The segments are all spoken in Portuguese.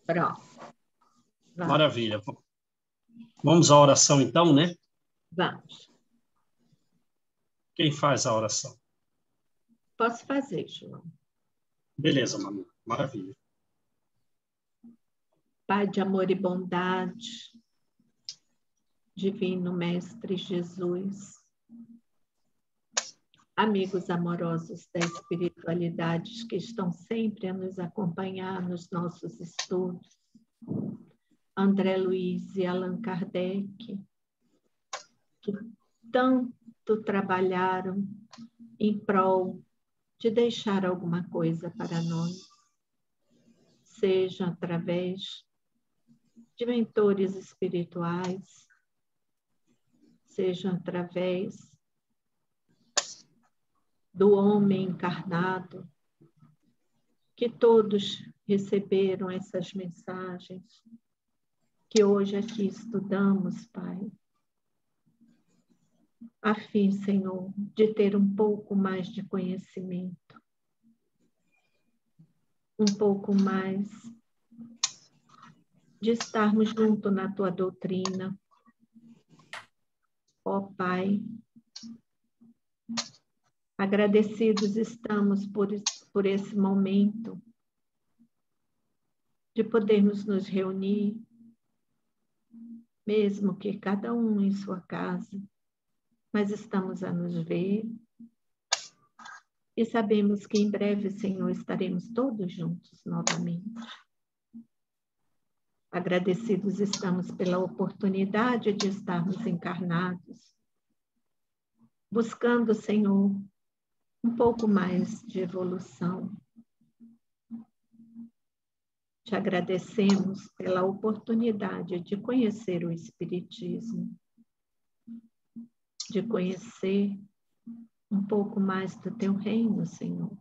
Pronto. Vamos. Maravilha. Vamos à oração, então, né? Vamos. Quem faz a oração? Posso fazer, João. Beleza, Manu. Maravilha. Pai de amor e bondade, Divino Mestre Jesus, amigos amorosos da espiritualidade que estão sempre a nos acompanhar nos nossos estudos, André Luiz e Allan Kardec, que tanto trabalharam em prol de deixar alguma coisa para nós, seja através de mentores espirituais, seja através do homem encarnado, que todos receberam essas mensagens que hoje aqui estudamos, Pai, a fim, Senhor, de ter um pouco mais de conhecimento, um pouco mais de estarmos junto na Tua doutrina. Ó Pai, agradecidos estamos por esse momento de podermos nos reunir, mesmo que cada um em sua casa, mas estamos a nos ver e sabemos que em breve, Senhor, estaremos todos juntos novamente. Agradecidos estamos pela oportunidade de estarmos encarnados, buscando, Senhor, um pouco mais de evolução. Te agradecemos pela oportunidade de conhecer o Espiritismo, de conhecer um pouco mais do Teu reino, Senhor.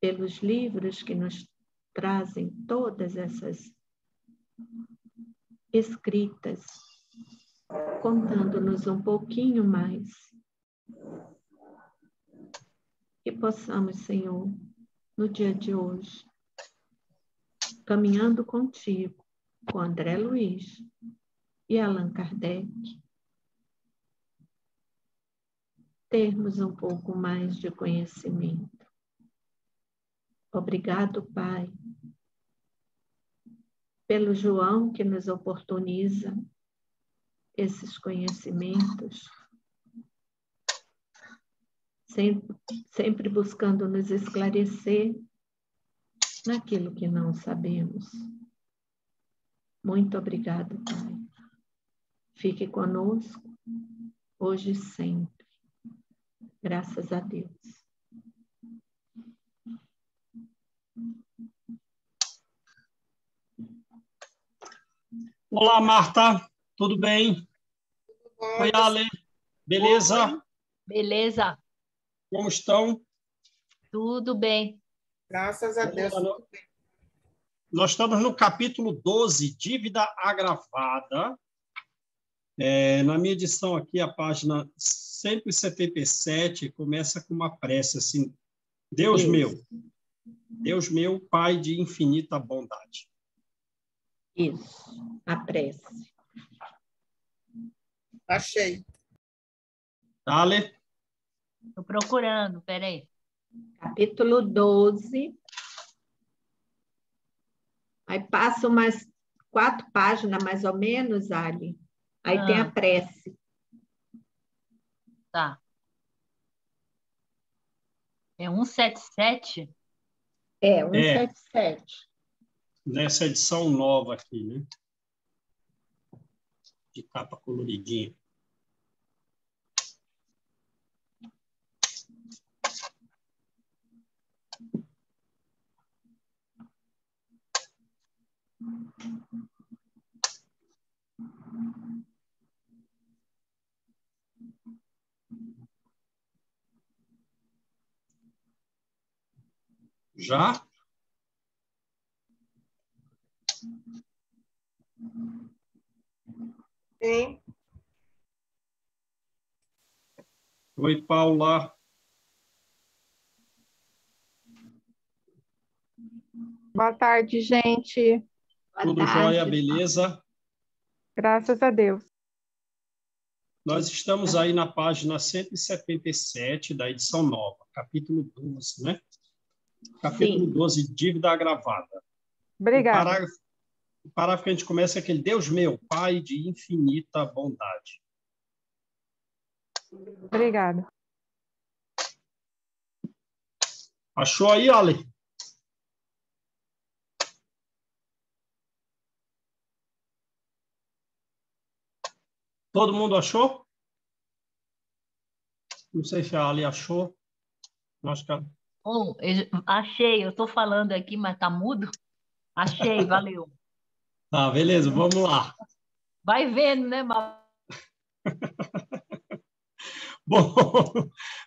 Pelos livros que nos trazem todas essas escritas, contando-nos um pouquinho mais. Que possamos, Senhor, no dia de hoje, caminhando contigo, com André Luiz e Allan Kardec, termos um pouco mais de conhecimento. Obrigado, Pai, pelo João que nos oportuniza esses conhecimentos, sempre buscando nos esclarecer naquilo que não sabemos. Muito obrigado, Pai. Fique conosco, hoje e sempre. Graças a Deus. Olá, Marta. Tudo bem? Oi, Ale. Beleza? Oi. Beleza. Como estão? Tudo bem. Graças a Deus. Nós estamos no capítulo 12, Dívida Agravada. Na minha edição aqui, a página 177, começa com uma prece assim: Deus meu, Pai de infinita bondade. Isso, a prece. Achei. Ale? Estou procurando, peraí. Capítulo 12. Aí passa umas 4 páginas, mais ou menos, Ali. Aí tem a prece. Tá. É 177? É, 177. Nessa edição nova aqui, né? De capa coloridinha. Já? Sim. Oi, Paula. Boa tarde, gente. Boa Tudo tarde. jóia, beleza? Graças a Deus. Nós estamos aí na página 177 da edição nova, capítulo 12, né? Capítulo Sim. 12, dívida agravada. Obrigada. O parágrafo que a gente começa é aquele: Deus meu, Pai de infinita bondade. Obrigada. Achou aí, Ale? Todo mundo achou? Não sei se a Ale achou. Acho que Bom, achei, eu estou falando aqui, mas tá mudo. Achei, valeu. Tá, beleza, vamos lá. Vai vendo, né, Mal? Bom,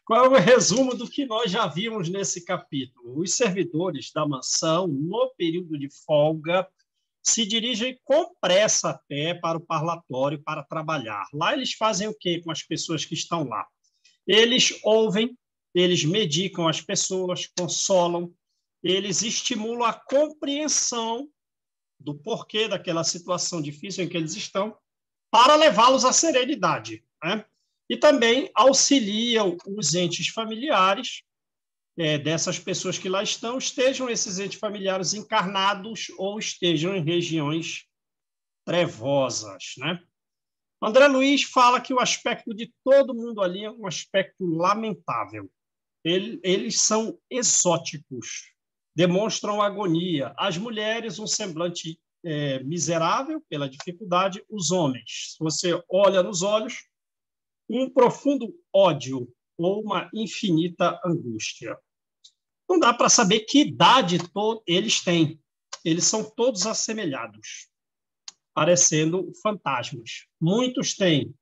qual é o resumo do que nós já vimos nesse capítulo? Os servidores da mansão, no período de folga, se dirigem com pressa até para o parlatório para trabalhar. Lá eles fazem o quê com as pessoas que estão lá? Eles ouvem, eles medicam as pessoas, consolam, eles estimulam a compreensão do porquê daquela situação difícil em que eles estão, para levá-los à serenidade, né? E também auxiliam os entes familiares dessas pessoas que lá estão, estejam esses entes familiares encarnados ou estejam em regiões trevosas, né? André Luiz fala que o aspecto de todo mundo ali é um aspecto lamentável. Eles são exóticos, demonstram agonia. As mulheres, um semblante miserável pela dificuldade. Os homens, se você olha nos olhos, um profundo ódio ou uma infinita angústia. Não dá para saber que idade eles têm. Eles são todos assemelhados, parecendo fantasmas. Muitos têm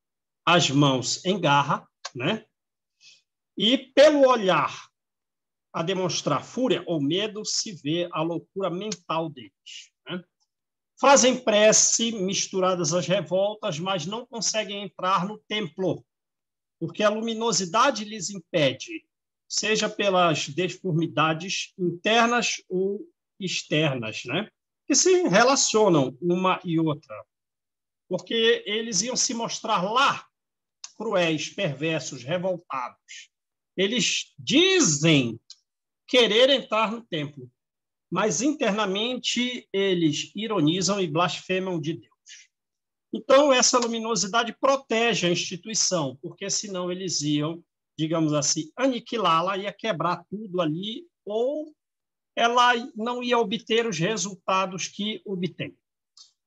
as mãos em garra, né? E pelo olhar a demonstrar fúria ou medo, se vê a loucura mental deles, né? Fazem prece misturadas às revoltas, mas não conseguem entrar no templo, porque a luminosidade lhes impede, seja pelas deformidades internas ou externas, né? Que se relacionam uma e outra, porque eles iam se mostrar lá cruéis, perversos, revoltados. Eles dizem querer entrar no templo, mas internamente eles ironizam e blasfemam de Deus. Então, essa luminosidade protege a instituição, porque senão eles iam, digamos assim, aniquilá-la, ia quebrar tudo ali, ou ela não ia obter os resultados que obtém.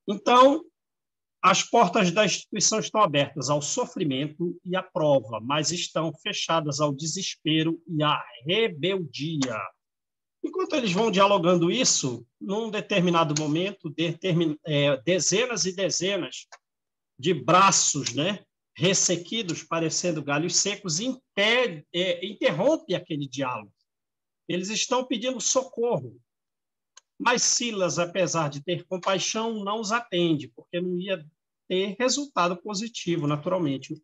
Então, as portas da instituição estão abertas ao sofrimento e à prova, mas estão fechadas ao desespero e à rebeldia. Enquanto eles vão dialogando isso, num determinado momento, dezenas e dezenas de braços, né, ressequidos, parecendo galhos secos, interrompe aquele diálogo. Eles estão pedindo socorro. Mas Silas, apesar de ter compaixão, não os atende, porque não ia ter resultado positivo, naturalmente,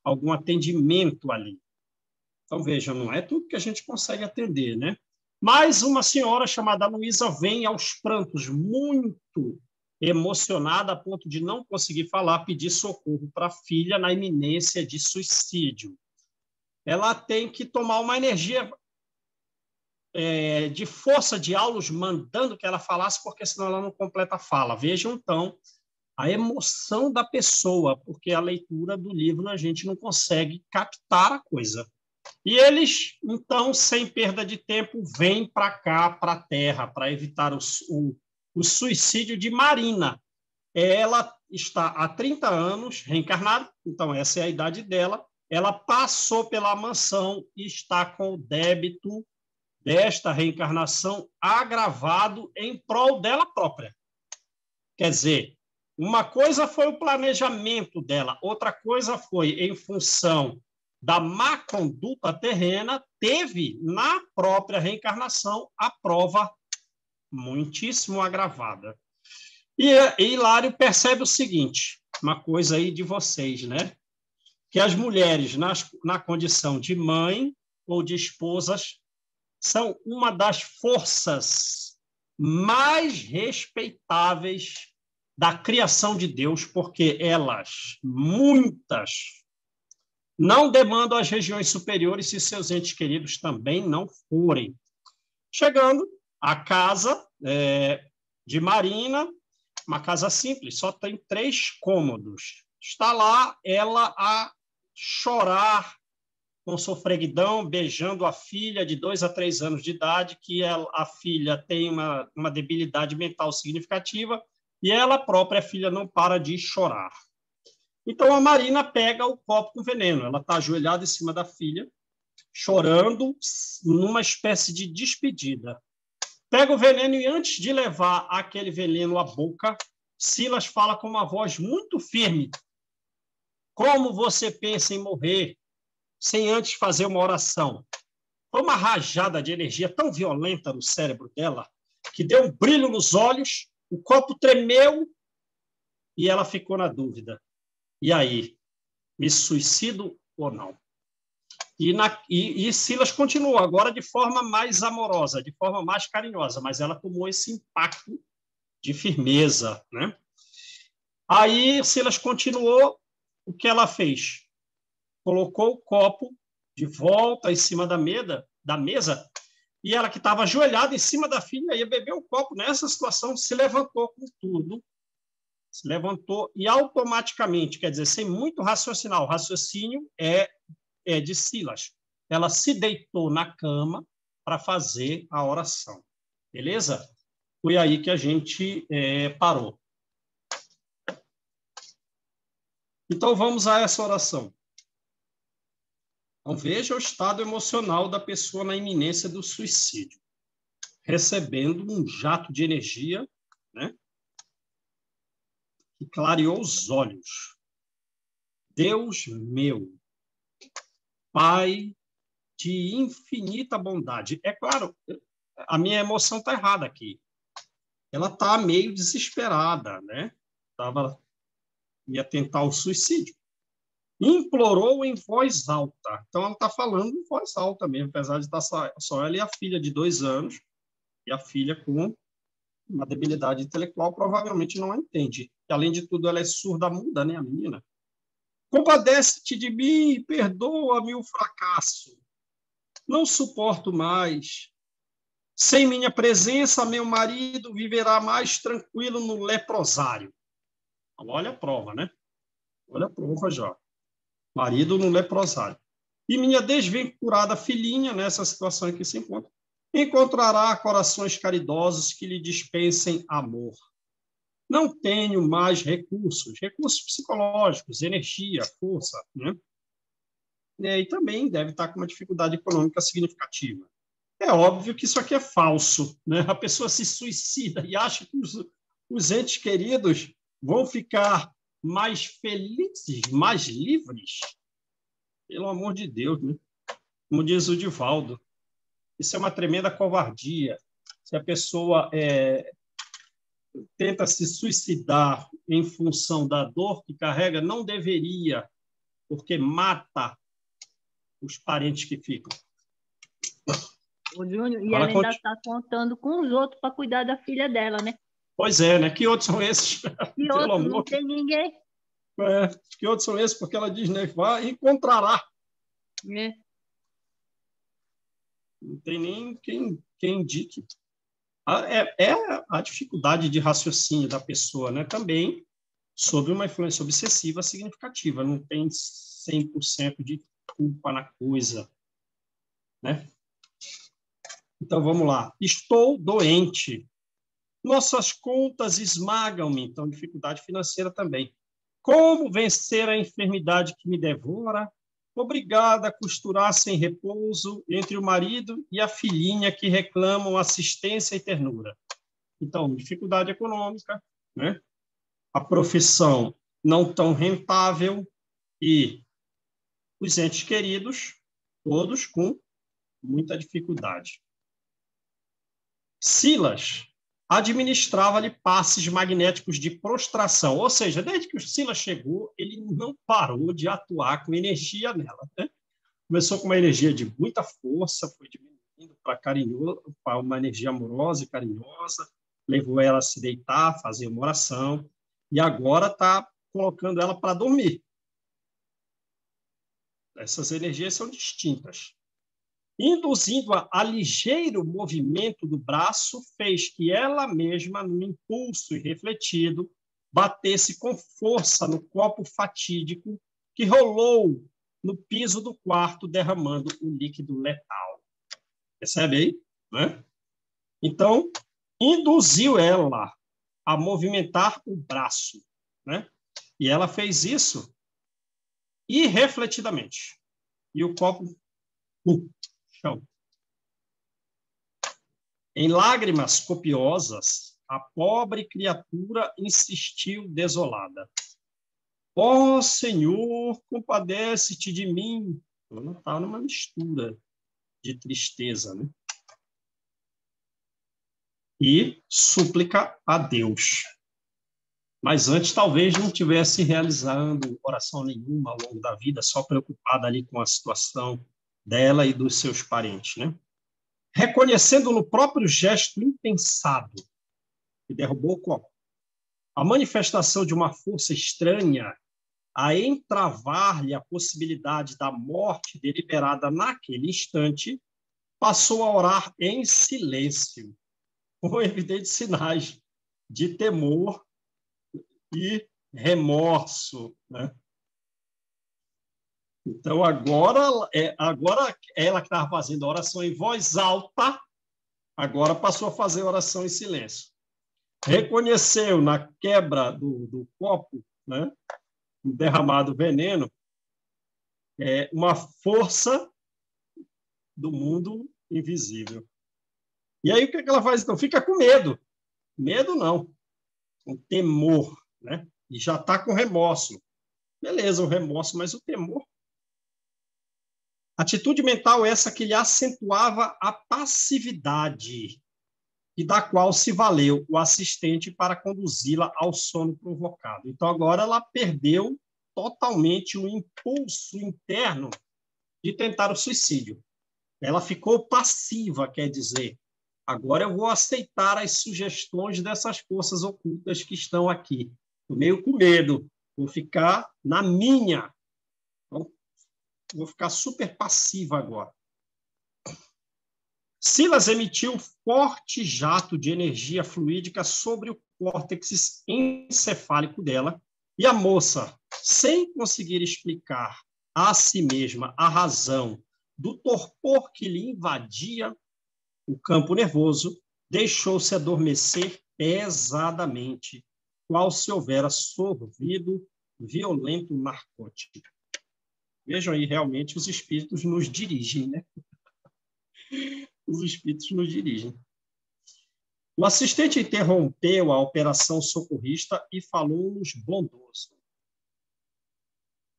algum atendimento ali. Então, veja, não é tudo que a gente consegue atender, né? Mas uma senhora chamada Luísa vem aos prantos, muito emocionada, a ponto de não conseguir falar, pedir socorro para a filha na iminência de suicídio. Ela tem que tomar uma energia de força de Aulus, mandando que ela falasse, porque senão ela não completa a fala. Vejam, então, a emoção da pessoa, porque a leitura do livro a gente não consegue captar a coisa. E eles, então, sem perda de tempo, vêm para cá, para a Terra, para evitar o suicídio de Marina. Ela está há 30 anos reencarnada, então essa é a idade dela. Ela passou pela mansão e está com o débito desta reencarnação agravado em prol dela própria. Quer dizer, uma coisa foi o planejamento dela, outra coisa foi em função da má conduta terrena, teve na própria reencarnação a prova muitíssimo agravada. E Hilário percebe o seguinte, uma coisa aí de vocês, né? Que as mulheres na condição de mãe ou de esposas são uma das forças mais respeitáveis da criação de Deus, porque elas, muitas, não demandam as regiões superiores se seus entes queridos também não forem. Chegando à casa de Marina, uma casa simples, só tem 3 cômodos. Está lá ela a chorar com sofreguidão, beijando a filha de 2 a 3 anos de idade, que a filha tem uma debilidade mental significativa, e ela própria, a filha, não para de chorar. Então, a Marina pega o copo com veneno. Ela está ajoelhada em cima da filha, chorando, numa espécie de despedida. Pega o veneno e, antes de levar aquele veneno à boca, Silas fala com uma voz muito firme. Como você pensa em morrer sem antes fazer uma oração? Foi uma rajada de energia tão violenta no cérebro dela que deu um brilho nos olhos, o copo tremeu e ela ficou na dúvida. E aí? Me suicido ou não? E Silas continuou, agora de forma mais amorosa, de forma mais carinhosa, mas ela tomou esse impacto de firmeza, né? Aí Silas continuou, o que ela fez? Colocou o copo de volta em cima da mesa, e ela, que estava ajoelhada em cima da filha, ia beber o copo. Nessa situação, se levantou com tudo, se levantou e automaticamente, quer dizer, sem muito raciocinar, o raciocínio é de Silas. Ela se deitou na cama para fazer a oração. Beleza? Foi aí que a gente parou. Então, vamos a essa oração. Então, veja o estado emocional da pessoa na iminência do suicídio, recebendo um jato de energia, né, que clareou os olhos. Deus meu, Pai de infinita bondade. É claro, a minha emoção está errada aqui. Ela está meio desesperada, né? Ia tentar o suicídio. Implorou em voz alta. Então, ela está falando em voz alta mesmo, apesar de estar só ela e a filha de 2 anos, e a filha com uma debilidade intelectual, provavelmente não a entende. E, além de tudo, ela é surda-muda, né, a menina? Compadece-te de mim, perdoa-me o fracasso. Não suporto mais. Sem minha presença, meu marido viverá mais tranquilo no leprosário. Olha a prova, né? Olha a prova já. Marido no leprosário. E minha desventurada filhinha, nessa situação em que se encontra, encontrará corações caridosos que lhe dispensem amor. Não tenho mais recursos psicológicos, energia, força, né? E também deve estar com uma dificuldade econômica significativa. É óbvio que isso aqui é falso, né? A pessoa se suicida e acha que os entes queridos vão ficar mais felizes, mais livres. Pelo amor de Deus, né? Como diz o Divaldo, isso é uma tremenda covardia. Se a pessoa tenta se suicidar em função da dor que carrega, não deveria, porque mata os parentes que ficam. Ô, Júnior, e ela ainda está contando com os outros para cuidar da filha dela, né? Pois é, né? Que outros são esses? Que outros? Não tem ninguém. Que outros são esses? Porque ela diz, né? Vai, encontrará. Não tem nem quem indique. É a dificuldade de raciocínio da pessoa, né? Também sob uma influência obsessiva significativa. Não tem 100% de culpa na coisa, né? Então, vamos lá. Estou doente. Nossas contas esmagam-me. Então, dificuldade financeira também. Como vencer a enfermidade que me devora? Obrigada a costurar sem repouso entre o marido e a filhinha que reclamam assistência e ternura. Então, dificuldade econômica, né? A profissão não tão rentável e os entes queridos, todos com muita dificuldade. Silas administrava-lhe passes magnéticos de prostração, ou seja, desde que o Silas chegou, ele não parou de atuar com energia nela, né? Começou com uma energia de muita força, foi diminuindo indo para uma energia amorosa e carinhosa, levou ela a se deitar, fazer uma oração, e agora está colocando ela para dormir. Essas energias são distintas. Induzindo-a a ligeiro movimento do braço, fez que ela mesma, num impulso irrefletido, batesse com força no copo fatídico que rolou no piso do quarto, derramando o líquido letal. Percebe aí? Né? Então, induziu ela a movimentar o braço, né? E ela fez isso irrefletidamente. E o copo chão. Em lágrimas copiosas, a pobre criatura insistiu desolada. Ó Senhor, compadece-te de mim. Ela está numa mistura de tristeza, né? E súplica a Deus. Mas antes, talvez, não tivesse realizando oração nenhuma ao longo da vida, só preocupada ali com a situação dela e dos seus parentes, né? Reconhecendo no próprio gesto impensado que derrubou o copo a manifestação de uma força estranha a entravar-lhe a possibilidade da morte deliberada naquele instante, passou a orar em silêncio, com evidentes sinais de temor e remorso, né? Então, agora ela que estava fazendo a oração em voz alta, agora passou a fazer a oração em silêncio. Reconheceu na quebra do copo, né, o derramado veneno, uma força do mundo invisível. E aí, o que ela faz? Então, fica com medo. Medo não, com temor, né? E já está com remorso. Beleza, o remorso, mas o temor. Atitude mental essa que lhe acentuava a passividade e da qual se valeu o assistente para conduzi-la ao sono provocado. Então, agora ela perdeu totalmente o impulso interno de tentar o suicídio. Ela ficou passiva, quer dizer, agora eu vou aceitar as sugestões dessas forças ocultas que estão aqui. Estou meio com medo, vou ficar na minha. Então, vou ficar super passiva agora. Silas emitiu forte jato de energia fluídica sobre o córtex encefálico dela, e a moça, sem conseguir explicar a si mesma a razão do torpor que lhe invadia o campo nervoso, deixou-se adormecer pesadamente, qual se houvera sorvido violento narcótico. Vejam aí, realmente, os espíritos nos dirigem, né? Os espíritos nos dirigem. O assistente interrompeu a operação socorrista e falou-nos bondoso.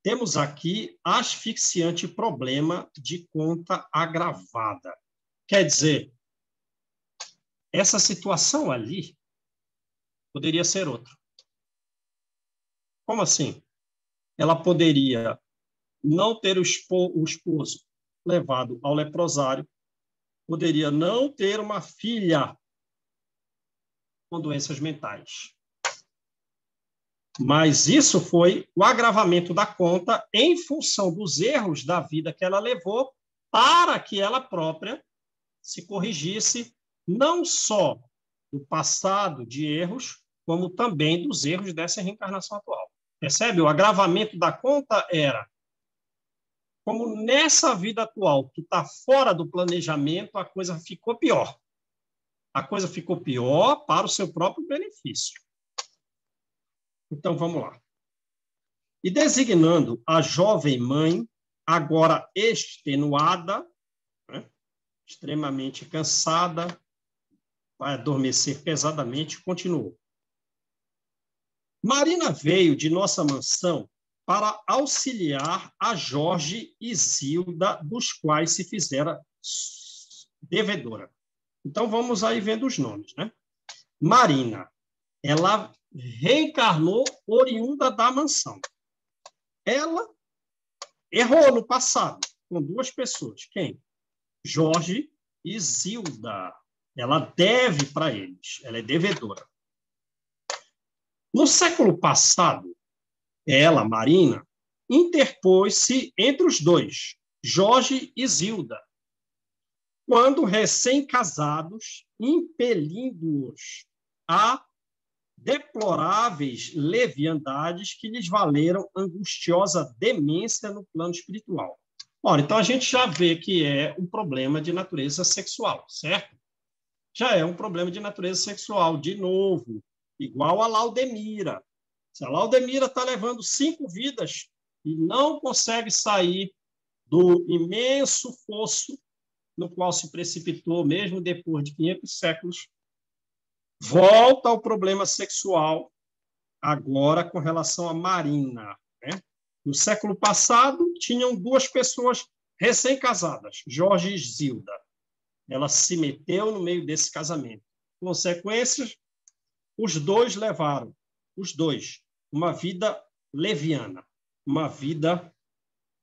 Temos aqui asfixiante problema de conta agravada. Quer dizer, essa situação ali poderia ser outra. Como assim? Ela poderia não ter o esposo levado ao leprosário, poderia não ter uma filha com doenças mentais. Mas isso foi o agravamento da conta em função dos erros da vida que ela levou para que ela própria se corrigisse, não só do passado de erros, como também dos erros dessa reencarnação atual. Percebe? O agravamento da conta era, como nessa vida atual tu está fora do planejamento, a coisa ficou pior. A coisa ficou pior para o seu próprio benefício. Então, vamos lá. E designando a jovem mãe, agora extenuada, né, extremamente cansada, vai adormecer pesadamente, continuou. Marina veio de nossa mansão para auxiliar a Jorge e Zilda, dos quais se fizera devedora. Então, vamos aí vendo os nomes, né? Marina, ela reencarnou oriunda da mansão. Ela errou no passado com duas pessoas. Quem? Jorge Zilda. Ela deve para eles, ela é devedora. No século passado, ela, Marina, interpôs-se entre os dois, Jorge e Zilda, quando recém-casados, impelindo-os a deploráveis leviandades que lhes valeram angustiosa demência no plano espiritual. Ora, então a gente já vê que é um problema de natureza sexual, certo? Já é um problema de natureza sexual, de novo, igual a Laudemira. Se a Laudemira está levando 5 vidas e não consegue sair do imenso fosso no qual se precipitou, mesmo depois de 500 séculos, volta ao problema sexual, agora com relação a Marina. Né? No século passado, tinham 2 pessoas recém-casadas, Jorge e Zilda. Ela se meteu no meio desse casamento. Consequências, os dois levaram, uma vida leviana, uma vida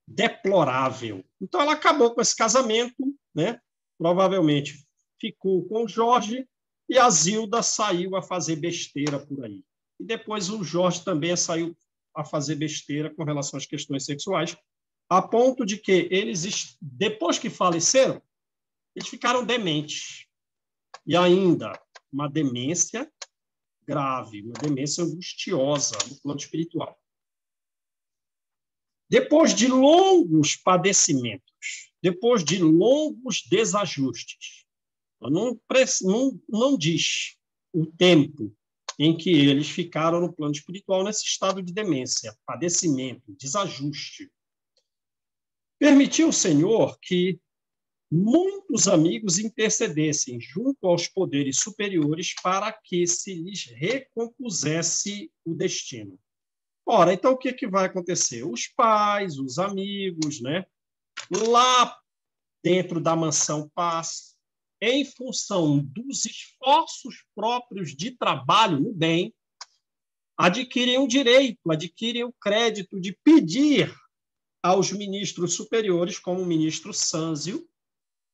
deplorável. Então, ela acabou com esse casamento, né? Provavelmente ficou com o Jorge e a Zilda saiu a fazer besteira por aí. E depois o Jorge também saiu a fazer besteira com relação às questões sexuais, a ponto de que eles, depois que faleceram, eles ficaram dementes. E ainda, uma demência grave, uma demência angustiosa no plano espiritual. Depois de longos padecimentos, depois de longos desajustes, não diz o tempo em que eles ficaram no plano espiritual nesse estado de demência, padecimento, desajuste. Permitiu o Senhor que muitos amigos intercedessem junto aos poderes superiores para que se lhes recompusesse o destino. Ora, então o que vai acontecer? Os pais, os amigos, né? Lá dentro da mansão Paz, em função dos esforços próprios de trabalho no bem, adquirem o direito, adquirem o crédito de pedir aos ministros superiores, como o ministro Sânzio,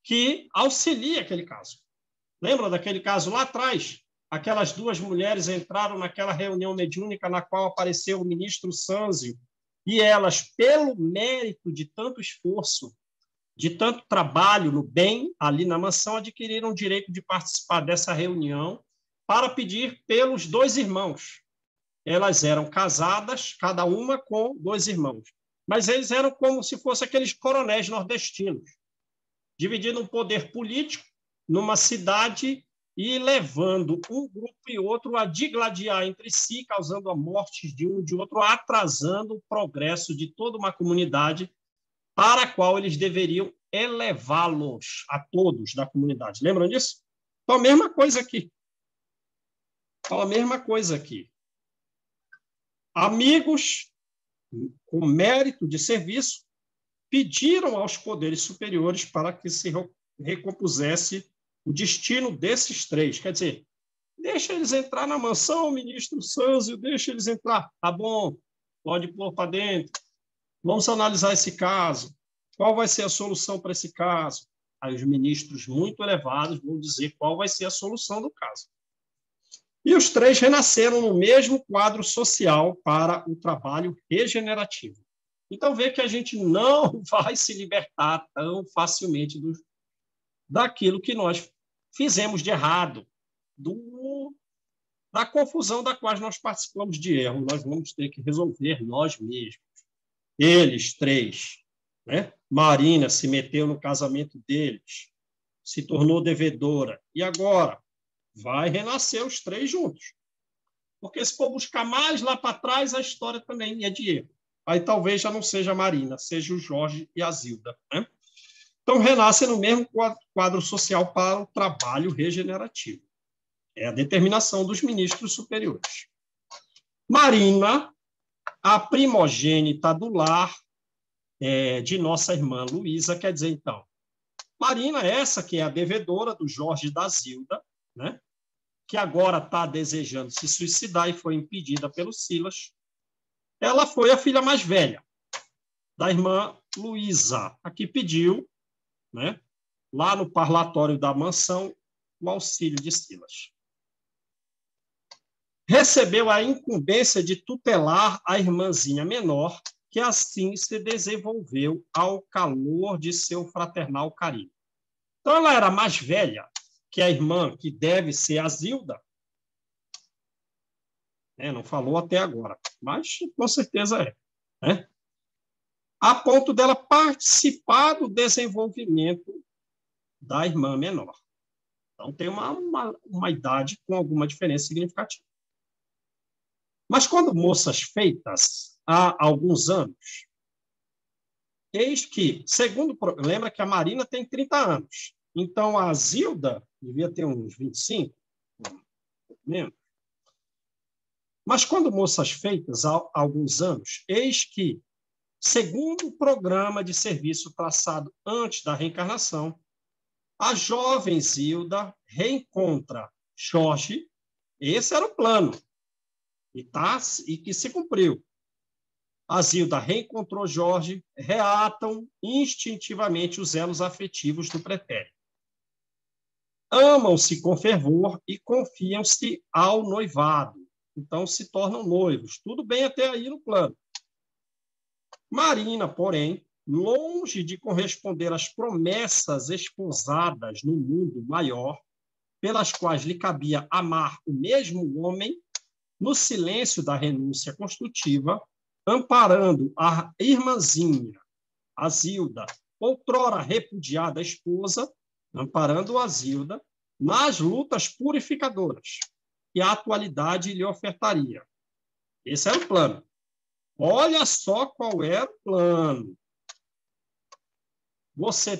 que auxilie aquele caso. Lembra daquele caso lá atrás? Aquelas 2 mulheres entraram naquela reunião mediúnica na qual apareceu o ministro Sânzio, e elas, pelo mérito de tanto esforço, de tanto trabalho no bem, ali na mansão, adquiriram o direito de participar dessa reunião para pedir pelos 2 irmãos. Elas eram casadas, cada uma com 2 irmãos, mas eles eram como se fossem aqueles coronéis nordestinos, dividindo um poder político numa cidade e levando um grupo e outro a digladiar entre si, causando a morte de um e de outro, atrasando o progresso de toda uma comunidade para a qual eles deveriam elevá-los a todos da comunidade. Lembram disso? Então, a mesma coisa aqui. Amigos com mérito de serviço pediram aos poderes superiores para que se recompusesse o destino desses 3. Quer dizer, deixa eles entrar na mansão, ministro Sânzio, deixa eles entrar. Tá bom, pode pôr para dentro. Vamos analisar esse caso. Qual vai ser a solução para esse caso? Aí os ministros muito elevados vão dizer qual vai ser a solução do caso. E os 3 renasceram no mesmo quadro social para o trabalho regenerativo. Então, vê que a gente não vai se libertar tão facilmente daquilo que nós fizemos de errado, da confusão da qual nós participamos de erro. Nós vamos ter que resolver nós mesmos. Eles 3, né? Marina se meteu no casamento deles, se tornou devedora. E agora? Vai renascer os 3 juntos. Porque se for buscar mais lá para trás, a história também é de erro. Aí talvez já não seja a Marina, seja o Jorge e a Zilda. Né? Então, renascem no mesmo quadro social para o trabalho regenerativo. É a determinação dos ministros superiores. Marina, a primogênita do lar de nossa irmã Luísa, quer dizer, então, Marina, essa que é a devedora do Jorge e da Zilda, né? Que agora está desejando se suicidar e foi impedida pelo Silas. Ela foi a filha mais velha da irmã Luísa, a que pediu, né, lá no parlatório da mansão, o auxílio de Silas. Recebeu a incumbência de tutelar a irmãzinha menor, que assim se desenvolveu ao calor de seu fraternal carinho. Então, ela era mais velha que a irmã, que deve ser a Zilda. Não falou até agora, mas com certeza é. Né? A ponto dela participar do desenvolvimento da irmã menor. Então, tem uma idade com alguma diferença significativa. Mas quando moças feitas há alguns anos, eis que, lembra que a Marina tem 30 anos, então a Zilda devia ter uns 25, menos. Mas quando moças feitas há alguns anos, eis que, segundo o programa de serviço traçado antes da reencarnação, a jovem Zilda reencontra Jorge, esse era o plano, e que se cumpriu. A Zilda reencontrou Jorge, reatam instintivamente os elos afetivos do pretérito. Amam-se com fervor e confiam-se ao noivado. Então, se tornam noivos. Tudo bem até aí no plano. Marina, porém, longe de corresponder às promessas esposadas no mundo maior, pelas quais lhe cabia amar o mesmo homem, no silêncio da renúncia construtiva, amparando a irmãzinha, a Zilda, outrora repudiada esposa, amparando a Zilda nas lutas purificadoras que a atualidade lhe ofertaria. Esse era o plano. Olha só qual era o plano. Você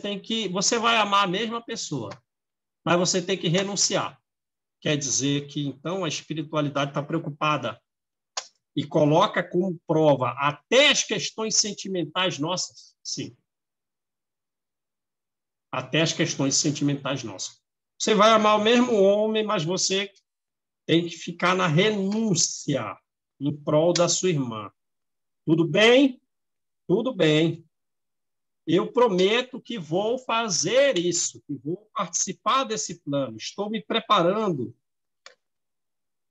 vai amar a mesma pessoa, mas você tem que renunciar. Quer dizer que, então, a espiritualidade está preocupada e coloca como prova até as questões sentimentais nossas. Sim. Até as questões sentimentais nossas. Você vai amar o mesmo homem, mas você tem que ficar na renúncia em prol da sua irmã. Tudo bem? Tudo bem. Eu prometo que vou fazer isso, que vou participar desse plano. Estou me preparando.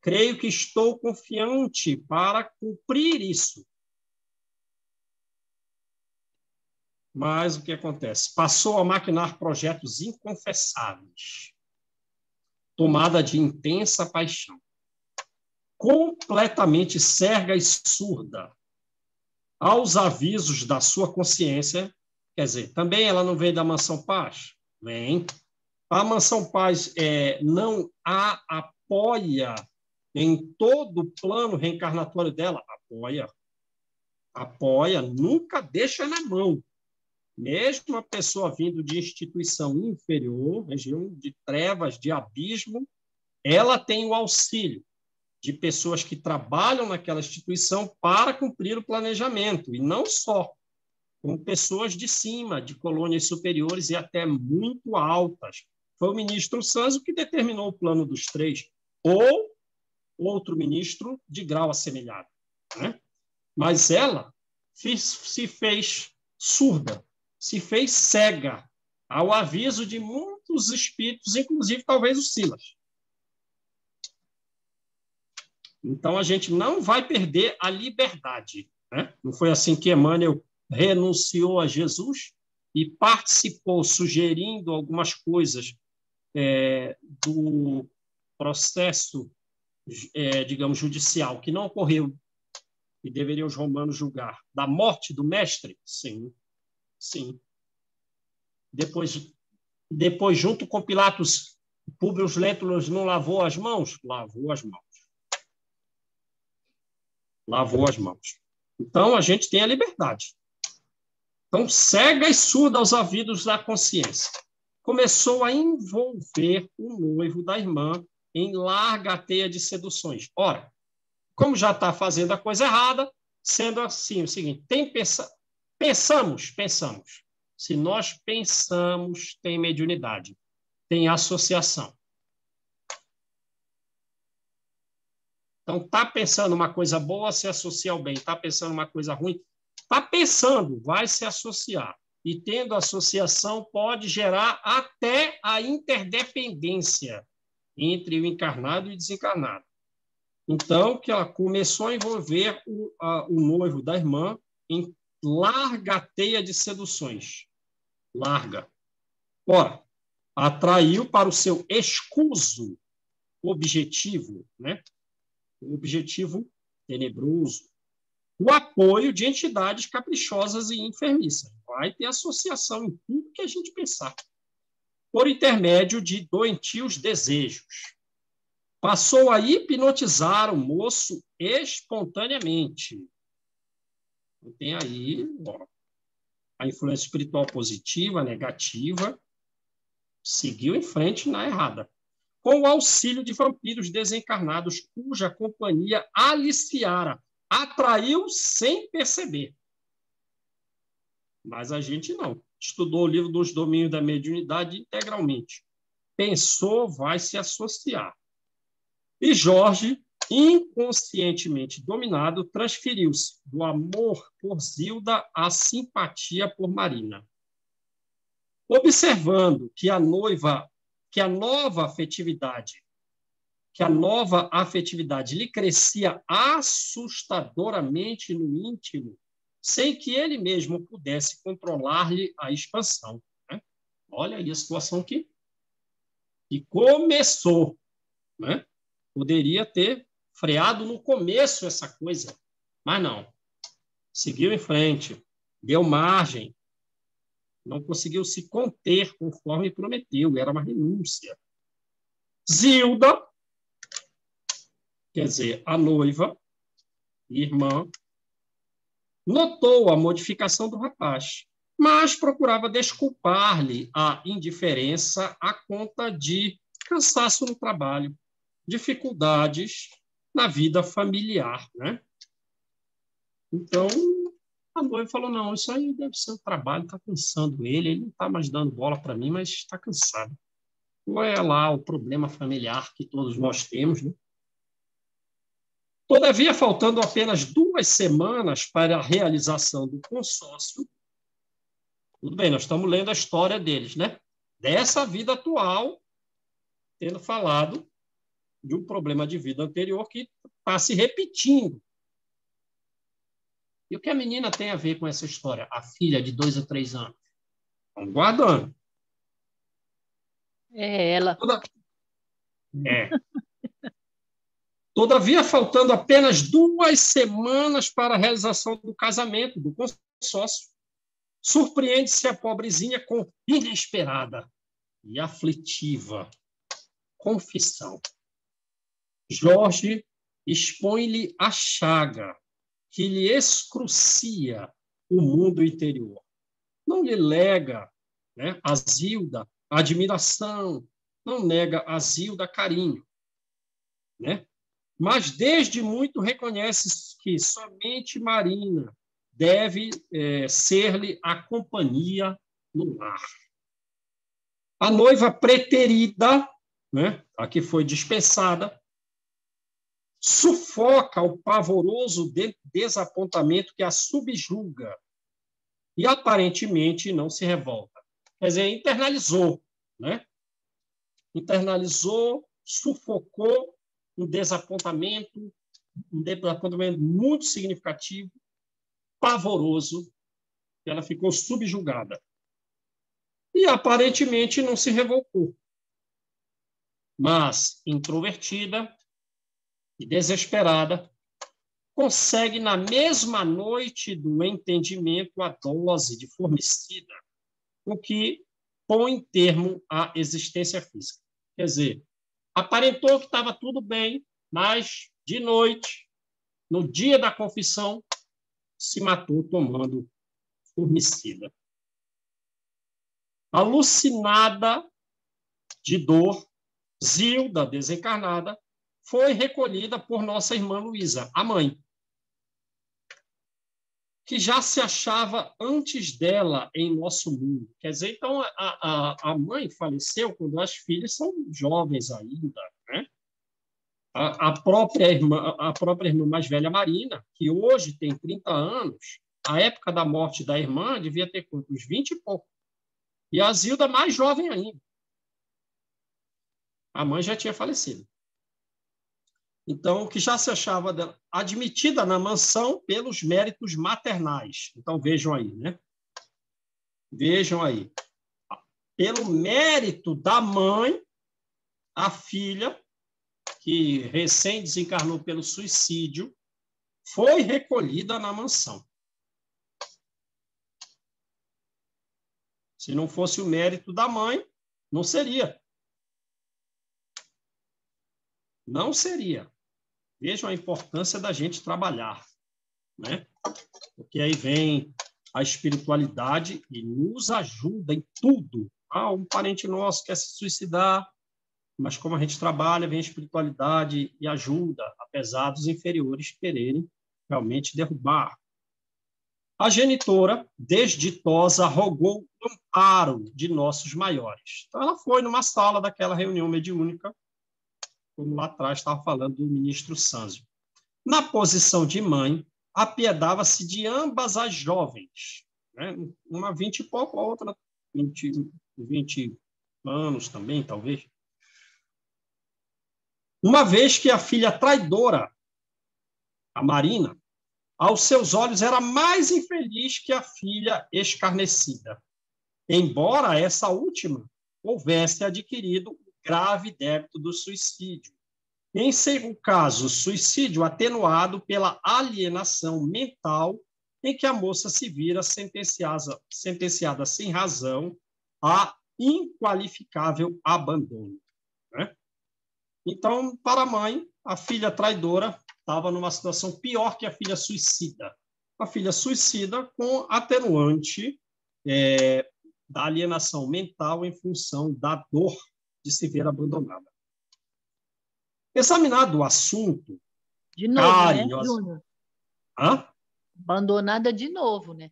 Creio que estou confiante para cumprir isso. Mas o que acontece? Passou a maquinar projetos inconfessáveis, tomada de intensa paixão, completamente cega e surda aos avisos da sua consciência. Quer dizer, também ela não vem da Mansão Paz? Vem. A Mansão Paz não a apoia em todo o plano reencarnatório dela? Apoia. Apoia, nunca deixa na mão. Mesmo a pessoa vindo de instituição inferior, região de trevas, de abismo, ela tem o auxílio de pessoas que trabalham naquela instituição para cumprir o planejamento, e não só, com pessoas de cima, de colônias superiores e até muito altas. Foi o ministro Sanzo que determinou o plano dos 3, ou outro ministro de grau assemelhado. Né? Mas ela se fez surda, se fez cega ao aviso de muitos espíritos, inclusive talvez o Silas. Então, a gente não vai perder a liberdade. Né? Não foi assim que Emmanuel renunciou a Jesus e participou, sugerindo algumas coisas do processo, digamos, judicial, que não ocorreu e deveriam os romanos julgar, da morte do mestre? Sim, sim. Depois, junto com Pilatos, Públio Lentulus não lavou as mãos? Lavou as mãos. Lavou as mãos. Então, a gente tem a liberdade. Então, cega e surda aos ouvidos da consciência. Começou a envolver o noivo da irmã em larga teia de seduções. Ora, como já está fazendo a coisa errada, sendo assim, o seguinte, pensamos. Se nós pensamos, tem mediunidade, tem associação. Então, está pensando uma coisa boa, se associa ao bem. Está pensando uma coisa ruim, está pensando, vai se associar. e tendo associação pode gerar até a interdependência entre o encarnado e o desencarnado. Então, que ela começou a envolver o noivo da irmã em larga teia de seduções. Larga. Ora, atraiu para o seu escuso objetivo, né? O objetivo tenebroso, o apoio de entidades caprichosas e enfermiças. Vai ter associação em tudo que a gente pensar. Por intermédio de doentios desejos. Passou a hipnotizar o moço espontaneamente. Tem aí, ó, a influência espiritual positiva, negativa, seguiu em frente na errada. Com o auxílio de vampiros desencarnados, cuja companhia aliciara, atraiu sem perceber. Mas a gente não. Estudou o livro dos domínios da mediunidade integralmente. Pensou, vai se associar. E Jorge, inconscientemente dominado, transferiu-se do amor por Zilda à simpatia por Marina. Observando que a nova afetividade lhe crescia assustadoramente no íntimo, sem que ele mesmo pudesse controlar-lhe a expansão. Né? Olha aí a situação que começou. Né? Poderia ter freado no começo essa coisa, mas não. Seguiu em frente, deu margem, não conseguiu se conter conforme prometeu, era uma renúncia. Zilda, quer dizer, a noiva, irmã, notou a modificação do rapaz, mas procurava desculpar-lhe a indiferença à conta de cansaço no trabalho, dificuldades na vida familiar, né? Então, a noiva falou, não, isso aí deve ser o trabalho, está cansando ele não está mais dando bola para mim, mas está cansado. Ou é lá o problema familiar que todos nós temos, né? Todavia, faltando apenas 2 semanas para a realização do consórcio, tudo bem, nós estamos lendo a história deles, né? Dessa vida atual, tendo falado de um problema de vida anterior que está se repetindo. E o que a menina tem a ver com essa história? A filha de 2 a 3 anos. Vamos guardando. É ela. Todavia, faltando apenas 2 semanas para a realização do casamento, do consórcio, surpreende-se a pobrezinha com inesperada e aflitiva confissão. Jorge expõe-lhe a chaga que lhe excrucia o mundo interior. Não lhe lega, né, a Zilda admiração, não nega a Zilda carinho, né? Mas desde muito reconhece que somente Marina deve ser-lhe a companhia no lar. A noiva preterida, né, a que foi dispensada, sufoca o pavoroso desapontamento que a subjuga e aparentemente não se revolta. Quer dizer, internalizou, né? Internalizou, sufocou um desapontamento muito significativo, pavoroso, que ela ficou subjugada. E aparentemente não se revoltou. Mas, introvertida e desesperada, consegue, na mesma noite do entendimento, a dose de formicida, o que põe termo à existência física. Quer dizer, aparentou que estava tudo bem, mas, de noite, no dia da confissão, se matou tomando formicida. Alucinada de dor, Zilda, desencarnada, foi recolhida por nossa irmã Luísa, a mãe, que já se achava antes dela em nosso mundo. Quer dizer, então, a mãe faleceu quando as filhas são jovens ainda, né? A própria irmã mais velha, Marina, que hoje tem 30 anos, a época da morte da irmã devia ter uns 20 e pouco. E a Zilda mais jovem ainda. A mãe já tinha falecido. Então, que já se achava dela, admitida na mansão pelos méritos maternais. Então, vejam aí, né? Vejam aí. Pelo mérito da mãe, a filha, que recém desencarnou pelo suicídio, foi recolhida na mansão. Se não fosse o mérito da mãe, não seria. Não seria. Vejam a importância da gente trabalhar, né? Porque aí vem a espiritualidade e nos ajuda em tudo. Um parente nosso quer se suicidar, mas como a gente trabalha, vem a espiritualidade e ajuda, apesar dos inferiores quererem realmente derrubar. A genitora, desditosa, rogou o amparo de nossos maiores. Então, ela foi numa sala daquela reunião mediúnica, como lá atrás estava falando do ministro Sâncio. Na posição de mãe, apiedava-se de ambas as jovens, né? Uma 20 e pouco, a outra 20 anos também, talvez. Uma vez que a filha traidora, a Marina, aos seus olhos era mais infeliz que a filha escarnecida, embora essa última houvesse adquirido o grave débito do suicídio. Em seu caso, suicídio atenuado pela alienação mental em que a moça se vira sentenciada sem razão a inqualificável abandono, né? Então, para a mãe, a filha traidora estava numa situação pior que a filha suicida. A filha suicida com atenuante da alienação mental em função da dor de se ver abandonada. Examinado o assunto, de novo, né, Júnior? Abandonada de novo, né?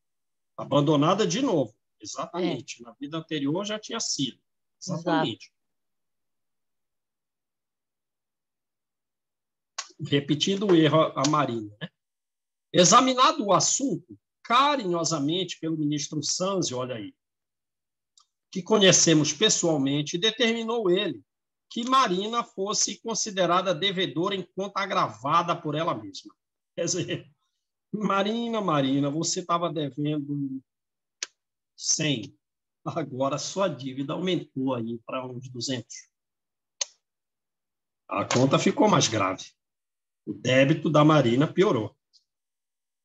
Abandonada de novo, exatamente. Na vida anterior já tinha sido. Exatamente. Exato. Repetindo o erro a Marina, né? Examinado o assunto carinhosamente pelo ministro Sâncio, olha aí, que conhecemos pessoalmente, determinou ele que Marina fosse considerada devedora em conta agravada por ela mesma. Quer dizer, Marina, você estava devendo 100, agora sua dívida aumentou aí para uns 200. A conta ficou mais grave. O débito da Marina piorou.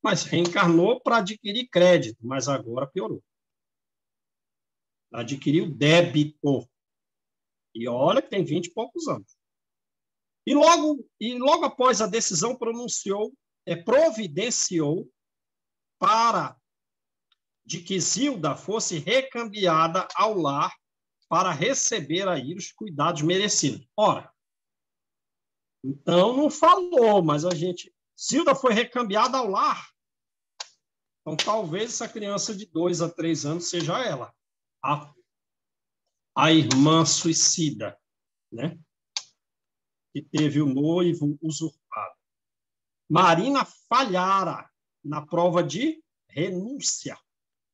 Mas reencarnou para adquirir crédito, mas agora piorou. Adquiriu débito. E olha que tem 20 e poucos anos. E logo após a decisão providenciou para de que Zilda fosse recambiada ao lar para receber aí os cuidados merecidos. Ora, então não falou, mas Zilda foi recambiada ao lar. Então talvez essa criança de 2 a 3 anos seja ela, a irmã suicida, né? Que teve o noivo usurpado. Marina falhara na prova de renúncia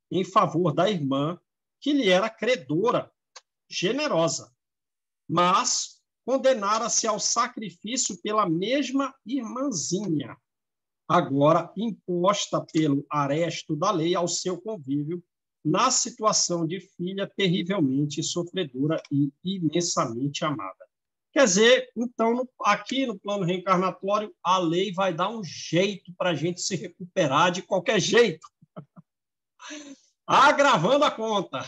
em favor da irmã, que lhe era credora, generosa, mas condenara-se ao sacrifício pela mesma irmãzinha, agora imposta pelo aresto da lei ao seu convívio, na situação de filha terrivelmente sofredora e imensamente amada. Quer dizer, então, aqui no plano reencarnatório, a lei vai dar um jeito para a gente se recuperar de qualquer jeito. Agravando a conta.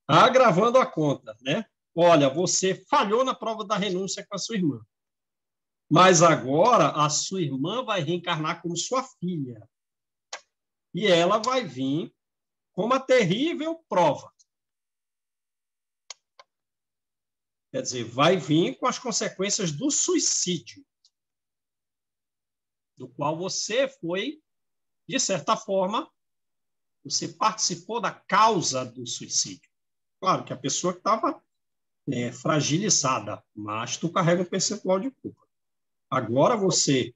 Agravando a conta, né? Olha, você falhou na prova da renúncia com a sua irmã. Mas agora a sua irmã vai reencarnar como sua filha. E ela vai vir com uma terrível prova. Quer dizer, vai vir com as consequências do suicídio, do qual você foi, de certa forma, você participou da causa do suicídio. Claro que a pessoa que estava fragilizada, mas tu carrega um percentual de culpa. Agora você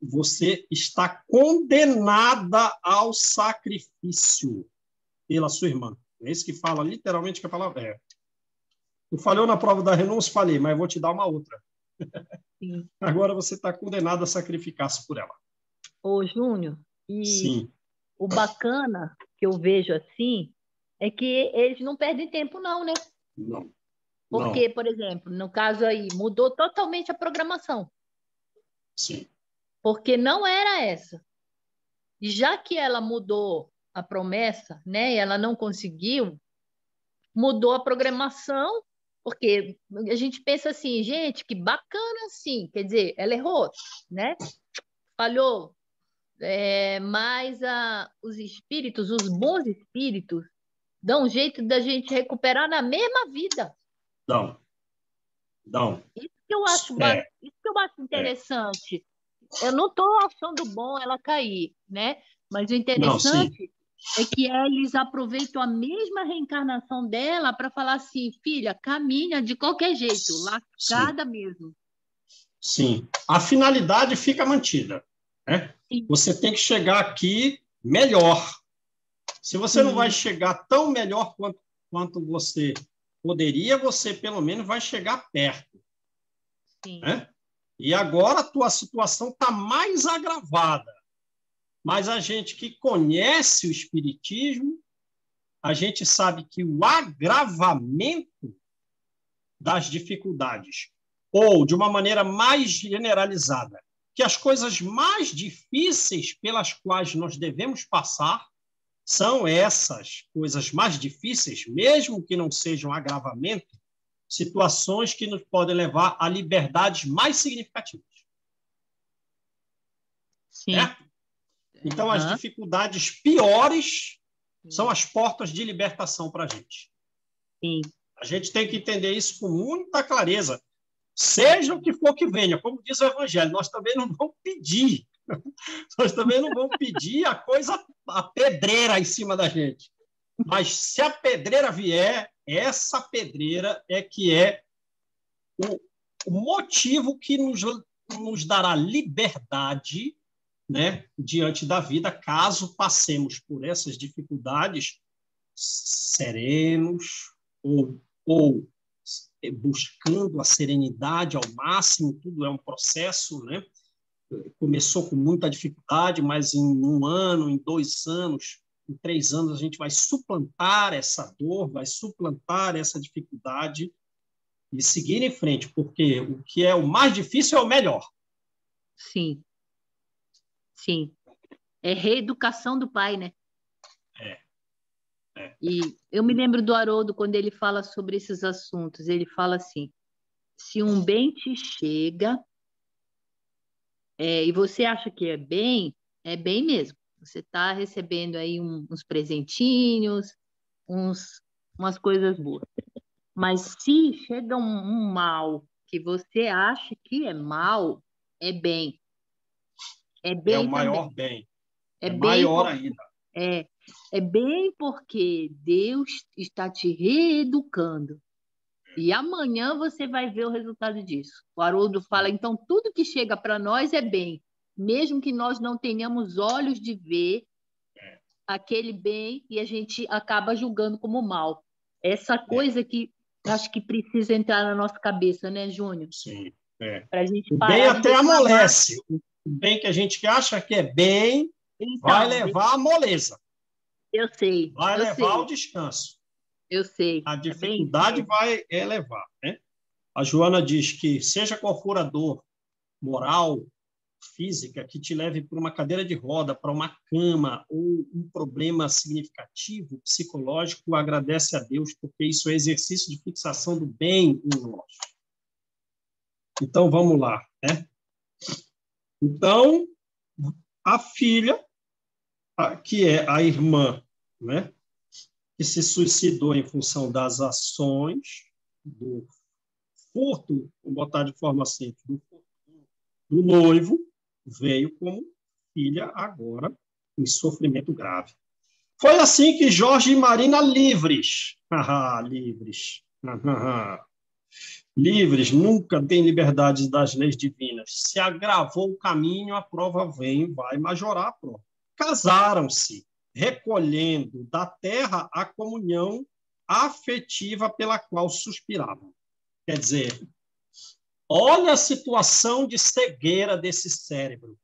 você está condenada ao sacrifício pela sua irmã. É isso que fala literalmente que a palavra é. Tu falhou na prova da renúncia, falei, mas eu vou te dar uma outra. Sim. Agora você está condenado a sacrificar-se por ela. Ô, Júnior, e Sim. o bacana que eu vejo assim é que eles não perdem tempo, não, né? Não. Porque, por exemplo, no caso aí, mudou totalmente a programação. Sim. Porque não era essa. E já que ela mudou a promessa, né, e ela não conseguiu, mudou a programação, porque a gente pensa assim, gente, que bacana assim, quer dizer, ela errou, né? Falhou, mas os espíritos, os bons espíritos, dão um jeito da gente recuperar na mesma vida. Não. Isso que eu acho, isso que eu acho interessante. Eu não estou achando bom ela cair, né? Mas o interessante é que eles aproveitam a mesma reencarnação dela para falar assim, filha, caminha de qualquer jeito, lascada mesmo. Sim. A finalidade fica mantida, né? Você tem que chegar aqui melhor. Se você não vai chegar tão melhor quanto você poderia, você pelo menos vai chegar perto. Sim. Né? E agora a tua situação está mais agravada. Mas a gente que conhece o Espiritismo, a gente sabe que o agravamento das dificuldades, ou de uma maneira mais generalizada, que as coisas mais difíceis pelas quais nós devemos passar são essas coisas mais difíceis, mesmo que não sejam agravamento, situações que nos podem levar a liberdades mais significativas. Sim. Certo? Então, as dificuldades piores são as portas de libertação para a gente. Sim. A gente tem que entender isso com muita clareza. Seja o que for que venha, como diz o Evangelho, nós também não vamos pedir. Nós também não vamos pedir a pedreira em cima da gente. Mas se a pedreira vier, essa pedreira é que é o motivo que nos dará liberdade, né, diante da vida, caso passemos por essas dificuldades serenos ou buscando a serenidade ao máximo. Tudo é um processo, né? Começou com muita dificuldade, mas em 1 ano, em 2 anos, em 3 anos, a gente vai suplantar essa dor, vai suplantar essa dificuldade e seguir em frente, porque o que é o mais difícil é o melhor. Sim. Sim. É reeducação do pai, né? E eu me lembro do Haroldo, quando ele fala sobre esses assuntos, ele fala assim, se um bem te chega, e você acha que é bem mesmo. Você está recebendo aí uns presentinhos, umas coisas boas. Mas se chega um mal que você acha que é mal, é bem. É bem é o maior também. bem. É bem maior ainda. É bem porque Deus está te reeducando. E amanhã você vai ver o resultado disso. O Haroldo fala, então, tudo que chega para nós é bem, mesmo que nós não tenhamos olhos de ver aquele bem e a gente acaba julgando como mal. Essa coisa que acho que precisa entrar na nossa cabeça, né, Júnior? Sim. Para a gente O parar bem de até reclamar. amolece. O bem que a gente acha que é bem Então, vai levar à moleza. Eu sei. Vai eu levar sei. ao descanso. Eu sei. A dificuldade vai elevar. Né? A Joana diz que, seja qual for a dor moral, física, que te leve para uma cadeira de roda, para uma cama, ou um problema significativo, psicológico, agradece a Deus, porque isso é exercício de fixação do bem em nós. Então, vamos lá. Né? Então, a filha, que é a irmã, né? Que se suicidou em função das ações do furto, vou botar de forma simples, do noivo, veio como filha agora em sofrimento grave. Foi assim que Jorge e Marina livres. Livres. livres, nunca têm liberdade das leis divinas. Se agravou o caminho, a prova vem, vai majorar a prova. Casaram-se, recolhendo da terra a comunhão afetiva pela qual suspiravam. Quer dizer, olha a situação de cegueira desse cérebro.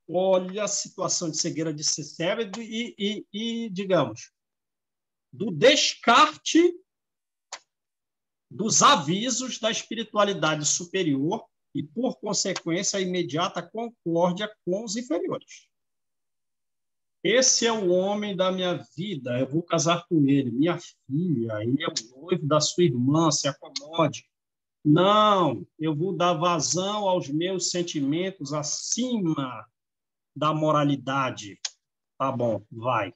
Olha a situação de cegueira desse cérebro e digamos, do descarte dos avisos da espiritualidade superior e, por consequência, a imediata concórdia com os inferiores. Esse é o homem da minha vida, eu vou casar com ele. Minha filha, ele é o noivo da sua irmã, se acomode. Não, eu vou dar vazão aos meus sentimentos acima da moralidade. Tá bom, vai.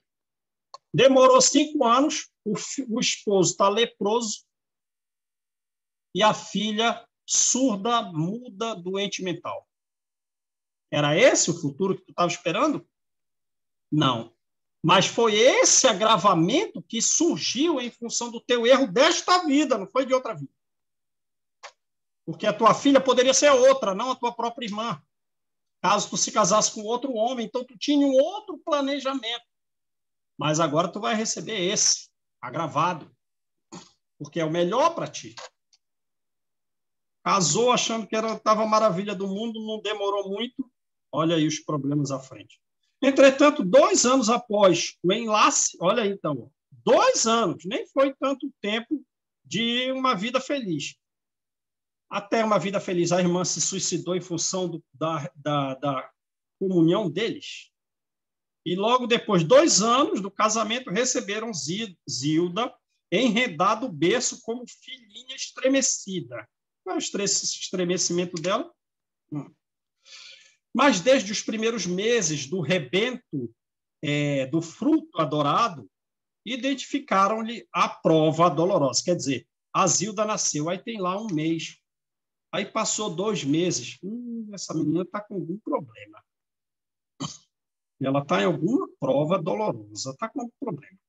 Demorou 5 anos, o esposo está leproso e a filha surda, muda, doente mental. Era esse o futuro que tu estava esperando? Não. Mas foi esse agravamento que surgiu em função do teu erro desta vida, não foi de outra vida. Porque a tua filha poderia ser outra, não a tua própria irmã. Caso tu se casasse com outro homem, então tu tinha um outro planejamento. Mas agora tu vai receber esse, agravado. Porque é o melhor para ti. Casou achando que estava a maravilha do mundo, não demorou muito. Olha aí os problemas à frente. Entretanto, 2 anos após o enlace, olha aí então, 2 anos, nem foi tanto tempo de uma vida feliz. Até uma vida feliz, a irmã se suicidou em função da comunhão deles. E logo depois, 2 anos do casamento, receberam Zilda, enredado o berço como filhinha estremecida. Qual é o estremecimento dela? Mas desde os primeiros meses do rebento do fruto adorado, identificaram-lhe a prova dolorosa. Quer dizer, a Zilda nasceu, aí tem lá 1 mês. Aí passou 2 meses. Essa menina está com algum problema. Ela está em alguma prova dolorosa, está com algum problema.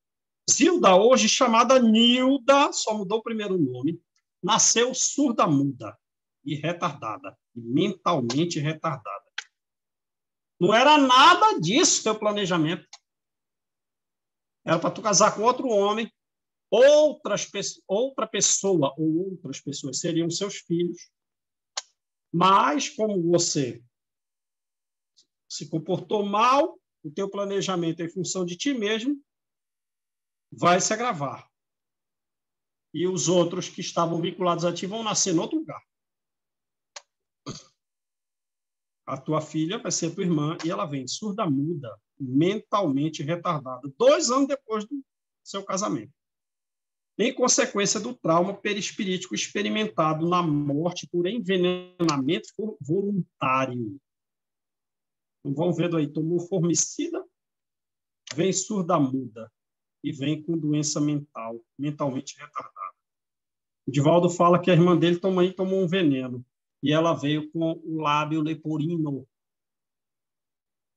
Zilda, hoje chamada Nilda, só mudou o primeiro nome, nasceu surda-muda e retardada, mentalmente retardada. Não era nada disso teu planejamento. Era para tu casar com outro homem, outra pessoa ou outras pessoas seriam seus filhos, mas como você se comportou mal, o teu planejamento em função de ti mesmo vai se agravar. E os outros que estavam vinculados a ti vão nascer em outro lugar. A tua filha vai ser tua irmã e ela vem surda-muda, mentalmente retardada, 2 anos depois do seu casamento. Em consequência do trauma perispirítico experimentado na morte por envenenamento voluntário. Então, vamos vendo aí, tomou formicida, vem surda-muda e vem com doença mental, mentalmente retardada. O Divaldo fala que a irmã dele tomou um veneno e ela veio com o lábio leporino.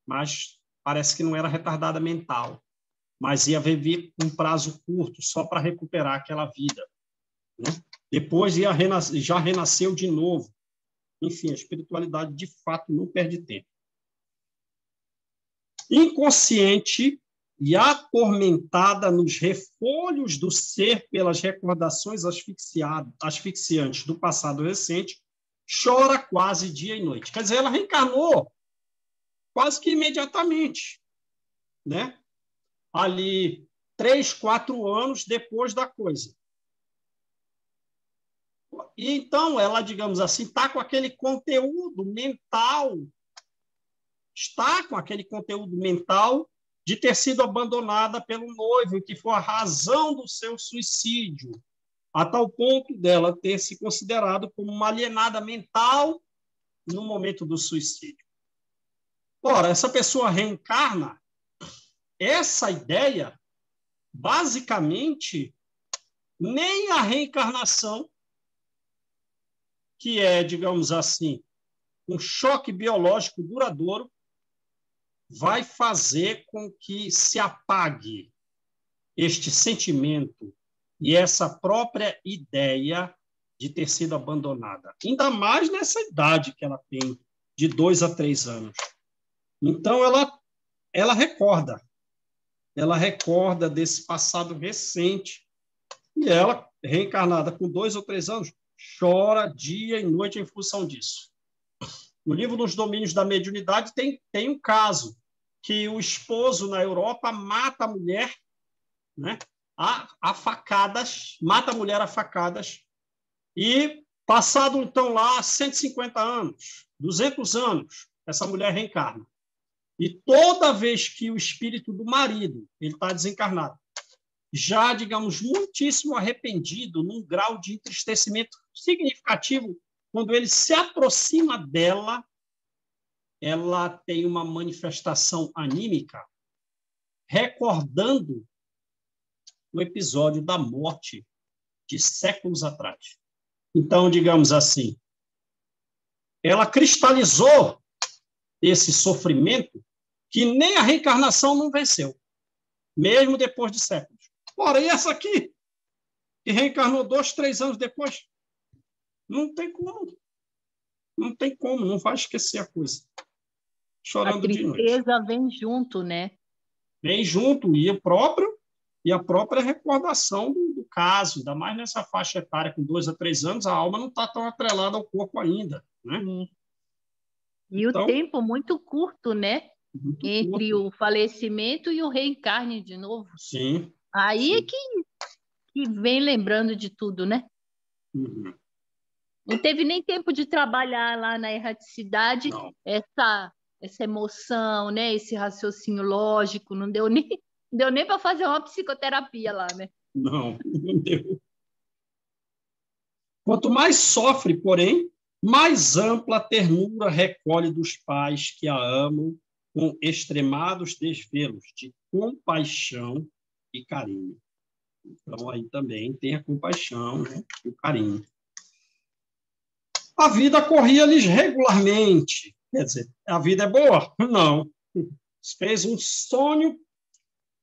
Mas parece que não era retardada mental, mas ia viver um prazo curto, só para recuperar aquela vida. Né? Depois já renasceu de novo. Enfim, a espiritualidade, de fato, não perde tempo. Inconsciente e atormentada nos refolhos do ser pelas recordações asfixiantes do passado recente, chora quase dia e noite. Quer dizer, ela reencarnou quase que imediatamente, né? Ali, 3, 4 anos depois da coisa. E então, ela, digamos assim, está com aquele conteúdo mental, de ter sido abandonada pelo noivo, que foi a razão do seu suicídio, a tal ponto dela ter se considerado como uma alienada mental no momento do suicídio. Ora, essa pessoa reencarna, essa ideia, basicamente, nem a reencarnação, que é, digamos assim, um choque biológico duradouro, vai fazer com que se apague este sentimento e essa própria ideia de ter sido abandonada, ainda mais nessa idade que ela tem, de 2 a 3 anos. Então, ela recorda desse passado recente, e ela, reencarnada com 2 ou 3 anos, chora dia e noite em função disso. No livro Nos Domínios da Mediunidade tem um caso que o esposo na Europa mata a mulher, né, a facadas, mata a mulher a facadas, e passado, então, lá 150 anos, 200 anos, essa mulher reencarna. E toda vez que o espírito do marido, ele está desencarnado, já, digamos, muitíssimo arrependido, num grau de entristecimento significativo, quando ele se aproxima dela, ela tem uma manifestação anímica, recordando o episódio da morte de séculos atrás. Então, digamos assim, ela cristalizou esse sofrimento que nem a reencarnação não venceu, mesmo depois de séculos. Porém, essa aqui, que reencarnou 2, 3 anos depois, não tem como. Não tem como, não vai esquecer a coisa. Chorando de noite. A tristeza vem junto, né? Vem junto, e a própria recordação do caso, ainda mais nessa faixa etária com 2 a 3 anos, a alma não está tão atrelada ao corpo ainda, né? Sim. E então, o tempo muito curto, né? Muito entre curto. o falecimento e o reencarne de novo. Sim. Aí sim. É que vem lembrando de tudo, né? Uhum. Não teve nem tempo de trabalhar lá na erraticidade essa emoção, né? Esse raciocínio lógico, não deu nem para fazer uma psicoterapia lá, né? Não deu. Quanto mais sofre, porém, mais ampla ternura recolhe dos pais que a amam com extremados desvelos de compaixão e carinho. Então, aí também tem a compaixão, né, e o carinho. A vida corria-lhes regularmente. Quer dizer, a vida é boa? Não. Fez um sonho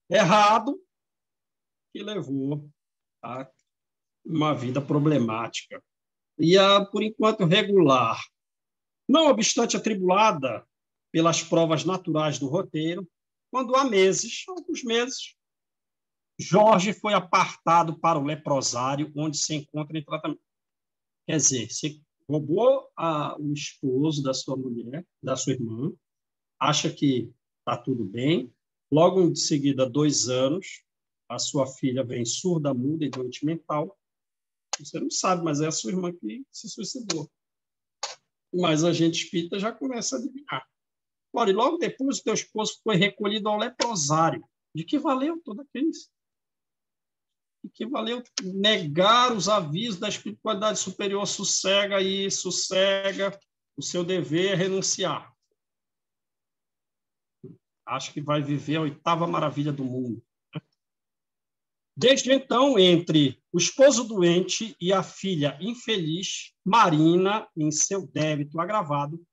errado que levou a uma vida problemática. E, por enquanto, regular. Não obstante atribulada pelas provas naturais do roteiro, quando há alguns meses, Jorge foi apartado para o leprosário, onde se encontra em tratamento. Quer dizer, se roubou o esposo da sua mulher, da sua irmã, acha que está tudo bem. Logo em seguida, 2 anos, a sua filha vem surda, muda e doente mental. Você não sabe, mas é a sua irmã que se suicidou. Mas a gente espírita já começa a adivinhar. Ora, e logo depois o teu esposo foi recolhido ao leprosário. De que valeu toda aquilo? De que valeu negar os avisos da espiritualidade superior? Sossega aí, sossega. O seu dever é renunciar. Acho que vai viver a 8ª maravilha do mundo. Desde então, entre o esposo doente e a filha infeliz, Marina, em seu débito agravado,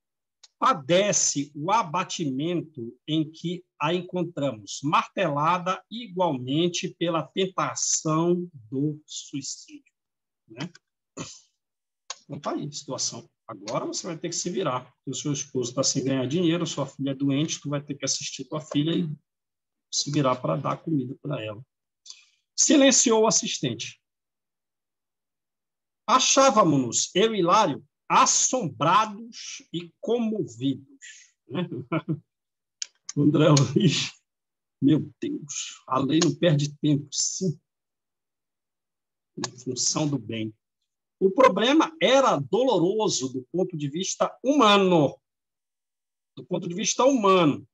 padece o abatimento em que a encontramos, martelada igualmente pela tentação do suicídio. Né? Então, está aí a situação. Agora você vai ter que se virar. O seu esposo está sem ganhar dinheiro, sua filha é doente, tu vai ter que assistir tua filha e se virar para dar comida para ela. Silenciou o assistente. Achávamos-nos, eu e Hilário, assombrados e comovidos. Né? André Luiz, meu Deus, a lei não perde tempo, sim, em função do bem. O problema era doloroso do ponto de vista humano. Do ponto de vista humano.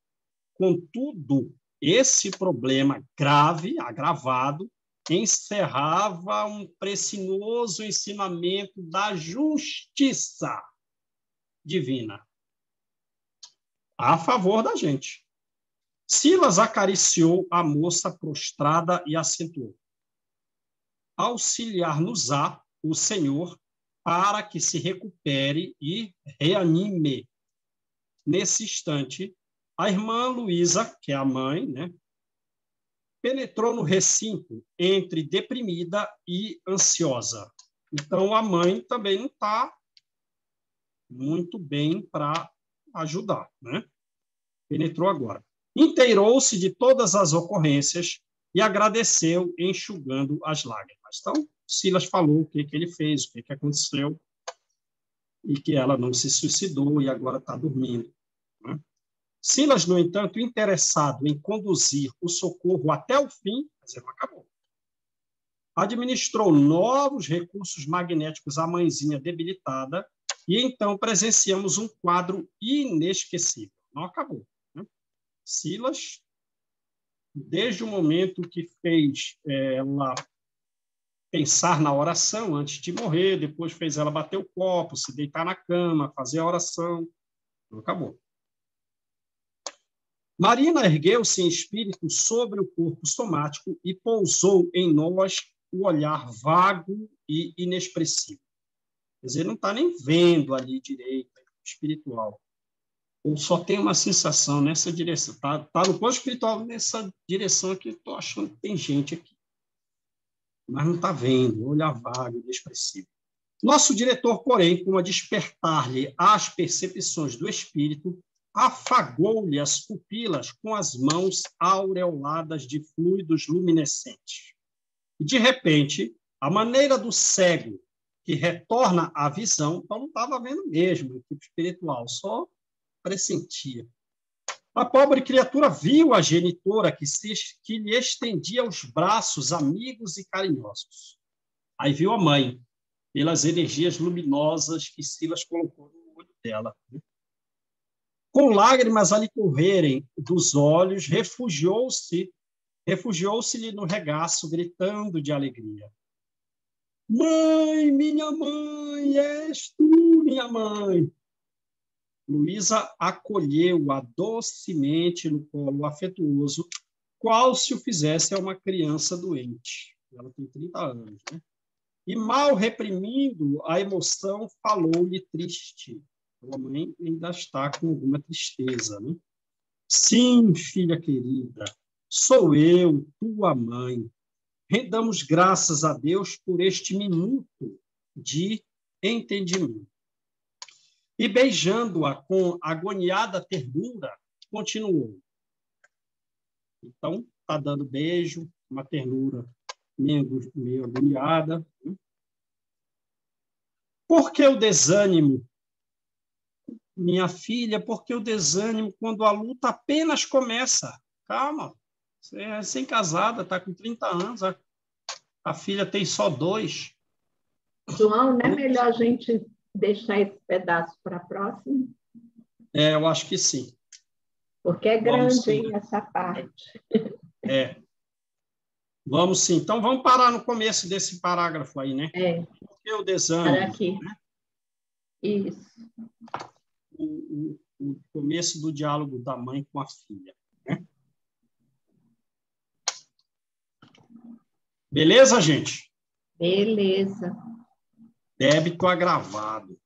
Contudo, esse problema grave, agravado, encerrava um precioso ensinamento da justiça divina a favor da gente. Silas acariciou a moça prostrada e acentuou: auxiliar-nos-á o Senhor para que se recupere e reanime. Nesse instante, a irmã Luísa, que é a mãe, né, penetrou no recinto entre deprimida e ansiosa. Então, a mãe também não está muito bem para ajudar, né? Penetrou agora. Inteirou-se de todas as ocorrências e agradeceu, enxugando as lágrimas. Então, Silas falou o que ele fez, o que aconteceu, e que ela não se suicidou e agora está dormindo, né? Silas, no entanto, interessado em conduzir o socorro até o fim, mas ele não acabou. Administrou novos recursos magnéticos à mãezinha debilitada e então presenciamos um quadro inesquecível. Não acabou, né? Silas, desde o momento que fez ela pensar na oração antes de morrer, depois fez ela bater o copo, se deitar na cama, fazer a oração, não acabou. Marina ergueu-se em espírito sobre o corpo somático e pousou em nós o olhar vago e inexpressivo. Quer dizer, não está nem vendo ali direito, espiritual. Ou só tem uma sensação nessa direção. Está no plano espiritual nessa direção que estou achando que tem gente aqui. Mas não está vendo, olhar vago e inexpressivo. Nosso diretor, porém, com a despertar-lhe as percepções do espírito, afagou-lhe as pupilas com as mãos aureoladas de fluidos luminescentes. E, de repente, a maneira do cego que retorna à visão, então não estava vendo mesmo, o tipo espiritual, só pressentia. A pobre criatura viu a genitora que lhe estendia os braços amigos e carinhosos. Aí viu a mãe, pelas energias luminosas que Silas colocou no olho dela. Com lágrimas a lhe correrem dos olhos, refugiou-se-lhe no regaço, gritando de alegria. Mãe, minha mãe, és tu, minha mãe. Luísa acolheu-a docemente no colo afetuoso, qual se o fizesse a uma criança doente. Ela tem 30 anos, né? E, mal reprimindo a emoção, falou-lhe triste. A mãe ainda está com alguma tristeza, né? Sim, filha querida, sou eu, tua mãe. Rendamos graças a Deus por este minuto de entendimento. E, beijando-a com agoniada ternura, continuou. Então, está dando beijo, uma ternura meio agoniada. Por que o desânimo? Minha filha, por que o desânimo quando a luta apenas começa? Calma, você é recém-casada, está com 30 anos, a filha tem só 2. João, não é melhor a gente deixar esse pedaço para a próxima? Eu acho que sim. Porque é grande, hein, essa parte. Vamos sim. Então, vamos parar no começo desse parágrafo aí, né? Por que o desânimo? Para aqui. Né? Isso. O começo do diálogo da mãe com a filha. Né? Beleza, gente? Beleza. Débito agravado.